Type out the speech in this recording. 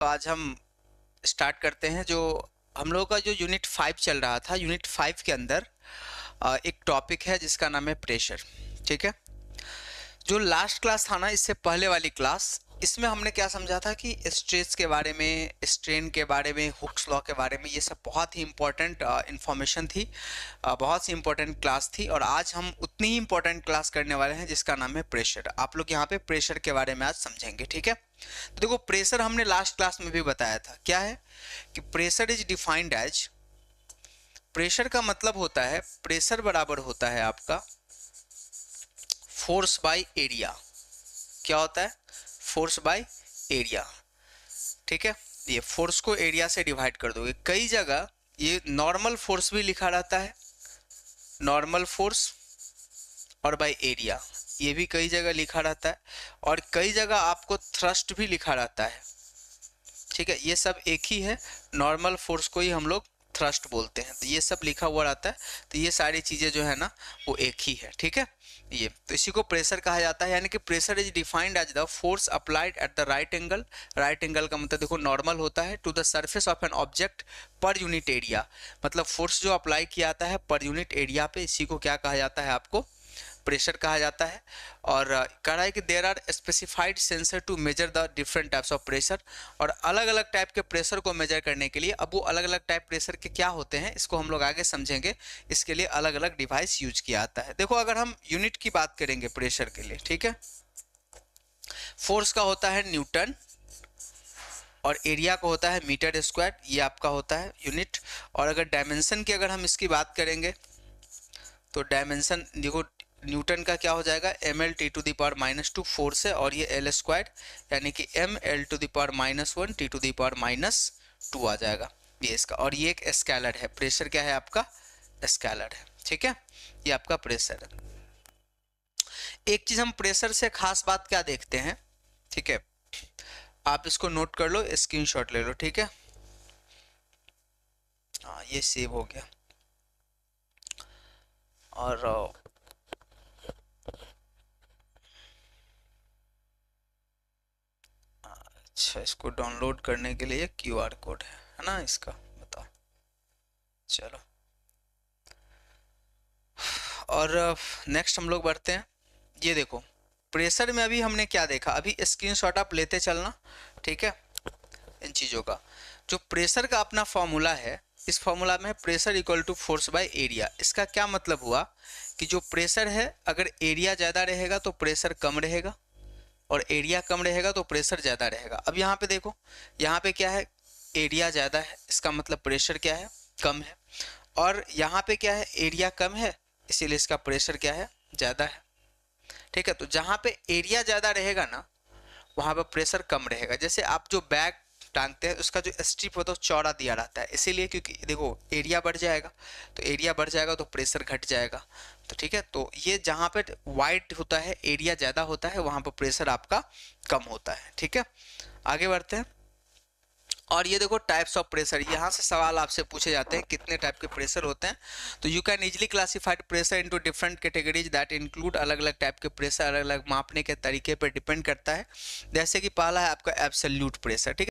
तो आज हम स्टार्ट करते हैं। जो हम लोगों का जो यूनिट 5 चल रहा था, यूनिट 5 के अंदर एक टॉपिक है जिसका नाम है प्रेशर। ठीक है, जो लास्ट क्लास था ना, इससे पहले वाली क्लास, इसमें हमने क्या समझा था कि स्ट्रेस के बारे में, स्ट्रेन के बारे में, हुक्स लॉ के बारे में, ये सब बहुत ही इंपॉर्टेंट इंफॉर्मेशन थी, बहुत सी इंपॉर्टेंट क्लास थी। और आज हम उतनी ही इंपॉर्टेंट क्लास करने वाले हैं जिसका नाम है प्रेशर। आप लोग यहाँ पे प्रेशर के बारे में आज समझेंगे। ठीक है, तो देखो प्रेशर हमने लास्ट क्लास में भी बताया था क्या है कि pressure is defined as, pressure का मतलब होता है, प्रेशर बराबर होता है आपका फोर्स बाय एरिया। क्या होता है? Force by area. ठीक है, ये फोर्स को एरिया से डिवाइड कर दोगे। कई जगह ये नॉर्मल फोर्स भी लिखा रहता है, नॉर्मल फोर्स और बाय एरिया, ये भी कई जगह लिखा रहता है, और कई जगह आपको थ्रस्ट भी लिखा रहता है। ठीक है, ये सब एक ही है, नॉर्मल फोर्स को ही हम लोग थ्रस्ट बोलते हैं। तो ये सब लिखा हुआ रहता है, तो ये सारी चीज़ें जो है ना वो एक ही है। ठीक है, ये तो इसी को प्रेशर कहा जाता है। यानी कि pressure is defined as the force applied at the right angle. Right angle का मतलब देखो नॉर्मल होता है, to the surface of an object पर यूनिट एरिया। मतलब फोर्स जो अप्लाई किया जाता है पर यूनिट एरिया पे, इसी को क्या कहा जाता है? आपको प्रेशर कहा जाता है। और कह रहा है कि there are specified sensor to measure the different types of pressure. और अलग अलग टाइप के प्रेशर को मेजर करने के लिए, अब वो अलग अलग टाइप प्रेशर के क्या होते हैं इसको हम लोग आगे समझेंगे। इसके लिए अलग अलग डिवाइस यूज किया जाता है। देखो अगर हम यूनिट की बात करेंगे प्रेशर के लिए, ठीक है, फोर्स का होता है न्यूटन और एरिया का होता है मीटर स्क्वायर, ये आपका होता है यूनिट। और अगर डायमेंशन की अगर हम इसकी बात करेंगे तो डायमेंशन देखो, न्यूटन का क्या हो जाएगा? ml T to the power -2 force है, और ये एल स्क्वायर यानी कि ml to the power -1 T to the power -2 आ जाएगा ये इसका। और ये एक स्केलर है, प्रेशर क्या है आपका? स्केलर है। ठीक है, ये आपका प्रेशर है। एक चीज हम प्रेशर से खास बात क्या देखते हैं, ठीक है, आप इसको नोट कर लो, स्क्रीनशॉट ले लो। ठीक है, हाँ ये सेव हो गया। और अच्छा, इसको डाउनलोड करने के लिए QR कोड है ना इसका, बताओ। चलो, और नेक्स्ट हम लोग बढ़ते हैं। ये देखो प्रेशर में अभी हमने क्या देखा, अभी स्क्रीनशॉट आप लेते चलना। ठीक है, इन चीज़ों का जो प्रेशर का अपना फॉर्मूला है, इस फॉर्मूला में pressure equal to force by area. इसका क्या मतलब हुआ कि जो प्रेशर है, अगर एरिया ज़्यादा रहेगा तो प्रेशर कम रहेगा, और एरिया कम रहेगा तो प्रेशर ज़्यादा रहेगा। अब यहाँ पे देखो, यहाँ पे क्या है? एरिया ज़्यादा है, इसका मतलब प्रेशर क्या है? कम है। और यहाँ पे क्या है? एरिया कम है, इसीलिए इसका प्रेशर क्या है? ज़्यादा है। ठीक है, तो जहाँ पे एरिया ज़्यादा रहेगा ना, वहाँ पे प्रेशर कम रहेगा। जैसे आप जो बैग टांगते हैं उसका जो स्ट्रिप होता है वो चौड़ा दिया रहता है, इसीलिए क्योंकि देखो एरिया बढ़ जाएगा, तो एरिया बढ़ जाएगा तो प्रेशर घट जाएगा। तो ठीक है, तो ये जहाँ पे वाइड होता है, एरिया ज़्यादा होता है, वहाँ पर प्रेशर आपका कम होता है। ठीक है, आगे बढ़ते हैं। और ये देखो टाइप्स ऑफ प्रेशर, यहाँ से सवाल आपसे पूछे जाते हैं कितने टाइप के प्रेशर होते हैं। तो you can easily classified pressure into different categories that include, अलग अलग टाइप के प्रेशर अलग अलग मापने के तरीके पर डिपेंड करता है। जैसे कि पहला है आपका एब्सोल्यूट प्रेशर। ठीक है,